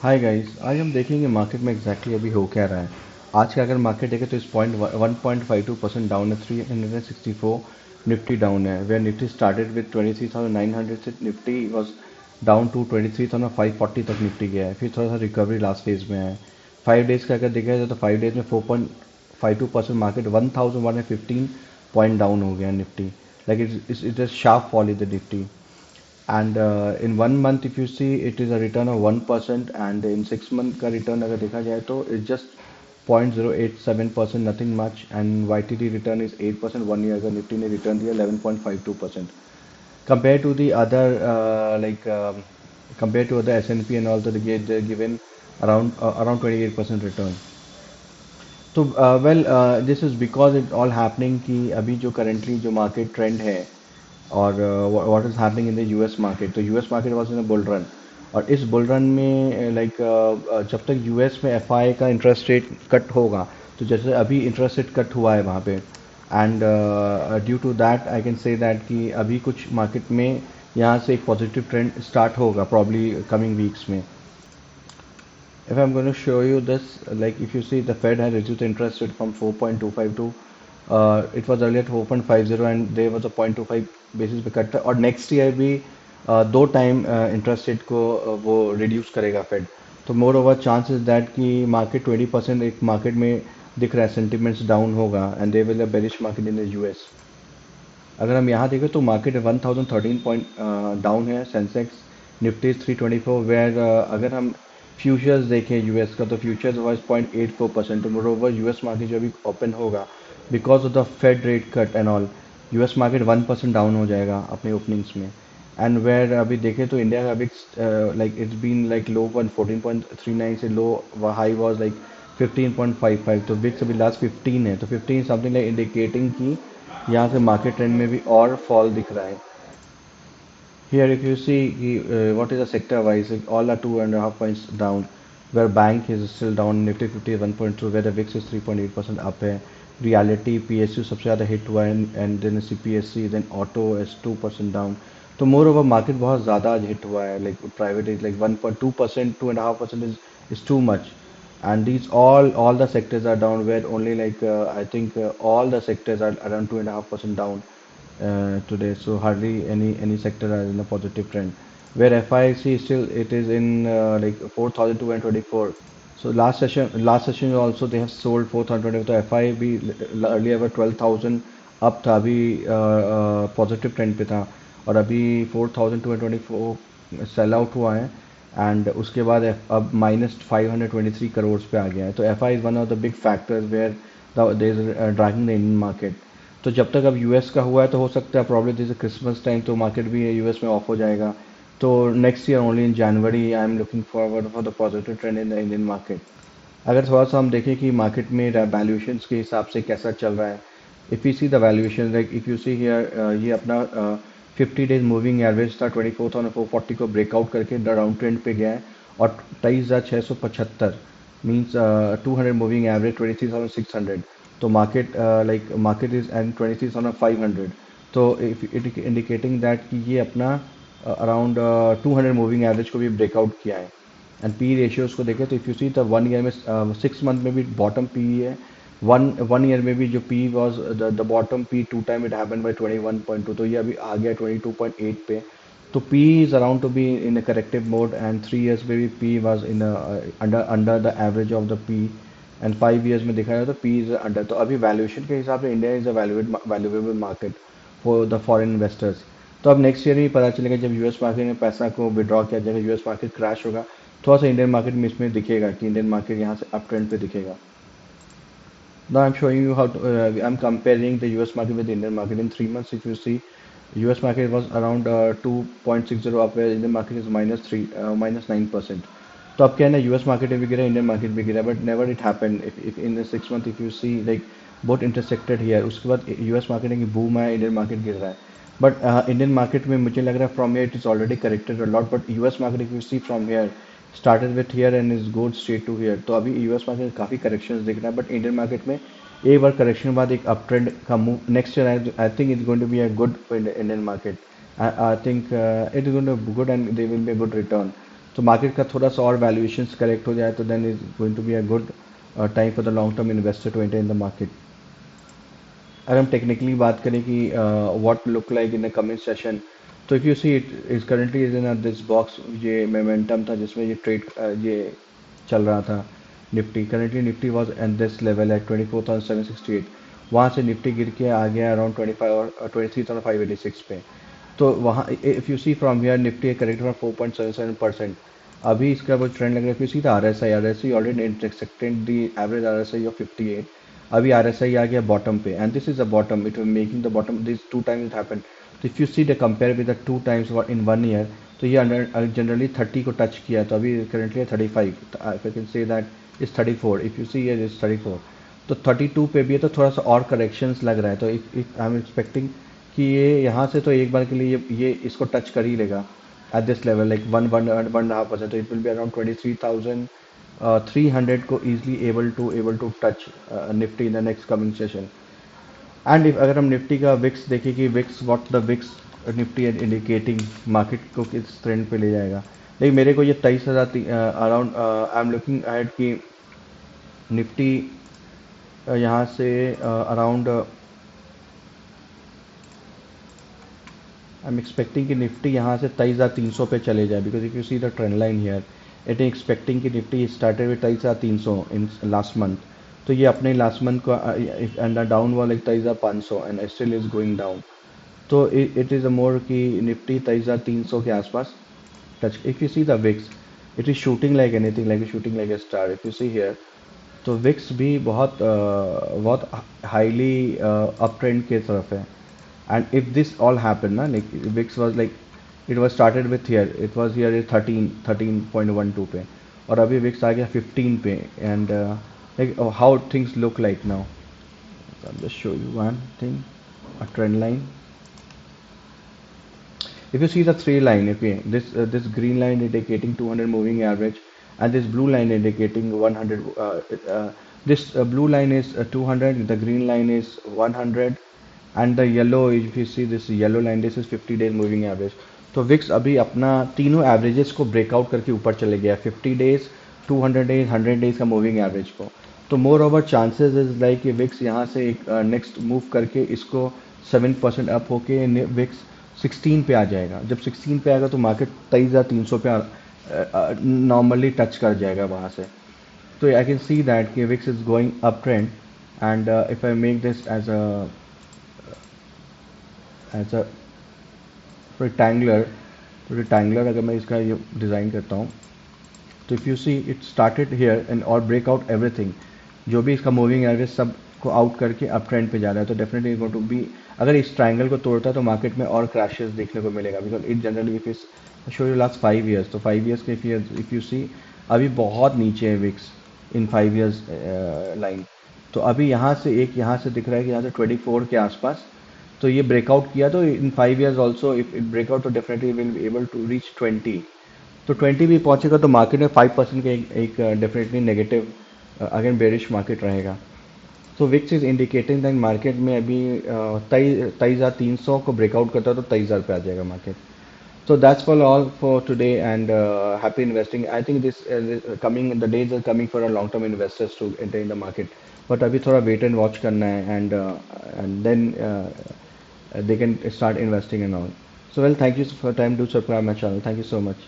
Hi guys, आज हम देखेंगे मार्केट में एग्जैक्टली अभी हो क्या रहा है। आज का अगर मार्केट देखें तो इस पॉइंट 1.52% डाउन है। 364 निफ्टी डाउन है। वेयर निफ्टी स्टार्टेड विद 23,900 से निफ्टी वाज डाउन टू 23,540 तक निफ्टी गया है। फिर थोड़ा सा रिकवरी लास्ट फेज में है। 5 डेज का अगर देखा जाए तो 5 डेज में 4.52% मार्केट 1,115 पॉइंट डाउन हो गया Nifty. Like it is sharp fall in the Nifty. And in 1 month if you see it is a return of 1%, and in 6 month का return अगर देखा जाए तो it's just 0.087%, nothing much. And YTD return is 8%. 1 year का Nifty ने return दिया 11.52%. Compared to the other compared to other S&P and all, तो they're given around 28% return. तो this is because it all happening कि अभी जो currently जो market trend है और what is happening in the US market. तो US market was in a bull run, और इस बुल रन में जब तक यूएस में एफआई का इंटरेस्ट रेट कट होगा, तो जैसे अभी इंटरेस्ट रेट कट हुआ है वहाँ पे, and due to that I can say that कि अभी कुछ मार्केट में यहाँ से एक पॉजिटिव ट्रेंड स्टार्ट होगा प्रॉब्ली कमिंग वीक्स में. If I'm going to show you this, like if you see the Fed has reduced the interest rate from 4.25 to it was earlier 4.50, and there was a 0.25 basis पे cut था, और next year भी दो time interest rate को वो reduce करेगा Fed. तो more over chances that कि मार्केट 20% एक मार्केट में दिख रहा है सेंटिमेंट्स डाउन होगा, and they will a bearish market in the US. अगर हम यहाँ देखें तो मार्केट 1013 पॉइंट डाउन है. सेंसेक्स निफ्टी 324. वेयर अगर हम फ्यूचर्स देखें यूएस का, तो futures wise 0.84%. More over US market जो अभी ओपन होगा because of the Fed rate cut and all, US market 1% down हो जाएगा अपने ओपनिंग्स में. एंड वेयर अभी देखें तो इंडिया का अभी like it's been like low 14.39 से लो हाई वाज लाइक 15.55. तो विक्स अभी लास्ट 15 है, तो 15 समथिंग लाइक इंडिकेटिंग की यहाँ से मार्केट ट्रेंड में भी और फॉल दिख रहा है. Here if you see what is the sector wise, like, all are 2.5 points down, where bank is still down. Nifty 50 is 1.2, where the VIX is 3.8% up है. Reality PSU सबसे ज़्यादा hit हुआ है, and then CPSC, then auto is 2% down. तो more over market बहुत ज़्यादा आज hit हुआ है. Like private is like 1.2%, 2.5% is too much. And these all the sectors are down, where only I think all the sectors are around 2.5% down today. So hardly any sector are in a positive trend. Where FIC still it is in like 4,224. So last session also they have sold 4,020. तो FI भी earlier ever 12,000 up था, अभी positive trend पे था, और अभी 4,224 sell out हुआ है. एंड उसके बाद अब -523 करोड़ पे आ गया है. तो FI is one of the big factors where there is dragging the Indian market. तो जब तक अब यूएस का हुआ है तो हो सकता है प्रॉब्लम जैसे क्रिसमस टाइम तो मार्केट भी यूएस में ऑफ हो जाएगा. तो next year only in January I am looking forward for the positive trend in the Indian market. अगर थोड़ा सा हम देखें कि मार्केट में वैल्यूएशंस के हिसाब से कैसा चल रहा है. If you see the valuation, like if you see here, ये अपना 50 डेज मूविंग एवरेज था 24,440 को ब्रेकआउट करके डाउन ट्रेंड पे गया है, और 23,675 मीन्स 200 मूविंग एवरेज 23,600. तो मार्केट इज एंड 23,500. तो इट इंडिकेटिंग दैट कि ये अपना अराउंड 200 मूविंग एवरेज को भी ब्रेकआउट किया है. एंड पी रेशियोज को देखें तो if you see the 1 year में 6 मंथ में भी बॉटम पी है. वन ईयर में भी जो P was the bottom P two time it happen by 21.2. तो ये अभी आ गया 22.8 पे. तो P is around to be in a corrective mode, and 3 years में भी P was in under the average of the P, and 5 years में देखा जाए तो पी इज अंडर. तो अभी वैल्यूएशन के हिसाब से India is a valuable market for the foreign investors. तो अब नेक्स्ट ईयर ही पता चलेगा जब यूएस मार्केट में पैसा को विड्रॉ किया जाएगा, यूएस मार्केट क्रैश होगा, थोड़ा सा इंडियन मार्केट में इसमें दिखेगा कि इंडियन मार्केट यहाँ से अप ट्रेंड पे दिखेगा. Now I'm showing you how to, I'm comparing the US market with the Indian market in 3 months. If you see, US market was around 2.60 up, where Indian market is -9%. तो अब क्या है ना, US market भी गिरा, Indian market भी गिरा, but never it happen if in 6 month if you see like both intersected here. उसके बाद यूएस मार्केट की बूम है, इंडियन मार्केट गिर रहा है. बट इंडियन मार्केट में मुझे लग रहा है from here it is already corrected a lot, but US market if you see from here started with here and is gone straight to here. तो अभी यूएस मार्केट काफ़ी करेक्शन दिख रहा है, बट इंडियन मार्केट में एक बार correction के बाद एक अप ट्रेंड का move next year I think it's going to be a good for Indian market. I think it is going to be good and there will be a good return. तो market का थोड़ा सा और valuations correct हो जाए तो then is going to be a good time for the long term investor to enter in the market. अगर हम टेक्निकली बात करें कि what look like in the coming session, तो if you see it is currently is in this box, ये momentum था जिसमें ये ट्रेड ये चल रहा था। Nifty currently Nifty was at this level eight 24,768, वहाँ से निफ्टी गिर के आ गया अराउंड 25 और 23,586 पे। तो वहाँ if you see from here Nifty correct for 4.77%। अभी इसका वो ट्रेंड लग रहा है। If you see the RSI already intersected the average RSI of 58। अभी आरएसआई आ गया बॉटम पे and this is a bottom, it making the bottom, this two times it happened. तो if you see the compare with the two times in 1 year, तो ये generally 30 को touch किया, तो अभी currently 35, if I can say that is 34, if you see is 34। तो 32 पे भी है, तो थोड़ा सा और करेक्शंस लग रहा है। तो इफ आई एम एक्सपेक्टिंग कि ये यहाँ से तो एक बार के लिए ये इसको टच कर ही लेगा एट दिस लेवल लाइक 1.5%। तो इट विल बी अराउंड 23,300 को easily able to touch Nifty in the next coming session. And if अगर हम निफ्टी का विक्स देखें कि VIX what the VIX Nifty indicating market को किस ट्रेंड पे ले जाएगा। लेकिन मेरे को ये 23,000 around I am looking at कि निफ्टी यहाँ से अराउंड आई एम एक्सपेक्टिंग कि निफ्टी यहाँ से 23,300 पे चले जाए, because if you see the trend line here it is expecting कि Nifty started with 23,300 in last month. तो ये अपने लास्ट मंथ को एंड डाउन हुआ like 23,500 and still is going down. तो इट इज़ अ मोर कि Nifty 23,300 के आसपास touch. If you see the VIX it is shooting like anything, like shooting like a star. If you see here तो VIX भी बहुत highly up trend के तरफ है। And if this all happen ना, like VIX was like it was started with here, it was here 13.12 पे, और अभी विक्स आ गया 15 पे। And like how things look like now, I'll just show you one thing, a trend line. If you see the three line, okay, this green line indicating 200 moving average, and this blue line indicating 100. This blue line is 200, the green line is 100, and the yellow, if you see this yellow line, this is 50 days moving average. तो Vicks अभी अपना तीनों averages को breakout करके ऊपर चले गया, 50 days, 200 days, 100 days का मूविंग एवरेज को। तो more over chances is like कि विक्स यहाँ से एक नेक्स्ट मूव करके इसको 7% अप होके विक्स 16 पे आ जाएगा। जब 16 पे आएगा तो मार्केट 23,300 पे नॉर्मली टच कर जाएगा वहाँ से। तो आई कैन सी दैट कि VIX is going up trend. And if I make this as a rectangular अगर मैं इसका ये डिज़ाइन करता हूँ, तो if you see it started here and और ब्रेकआउट एवरीथिंग, जो भी इसका मूविंग एवरेज सब को आउट करके अप ट्रेंड पे जा रहा है। तो डेफिनेटली गोइंग टू बी, अगर इस ट्रायंगल को तोड़ता है तो मार्केट में और क्रैशेस देखने को मिलेगा, because it generally if is show you last 5 years, तो 5 ईयर्स के इफ यू सी अभी बहुत नीचे है विक्स इन 5 ईयर्स लाइन। तो अभी यहाँ से दिख रहा है कि यहाँ से 24 के आसपास, तो ये ब्रेकआउट किया तो in 5 years also if it breakout तो definitely will be able to reach 20। तो 20 भी पहुंचेगा तो मार्केट में 5% का एक definitely negative again bearish market रहेगा। तो VIX is indicating that market में अभी 23,300 को ब्रेकआउट करता है तो 23,000 पे आ जाएगा market. So that's for all for today, and happy investing. I think this coming the days are coming for a long-term investors to enter in the market. But अभी थोड़ा wait and watch करना है, and then they can start investing and all. So well, thank you for your time. Do subscribe my channel. Thank you so much.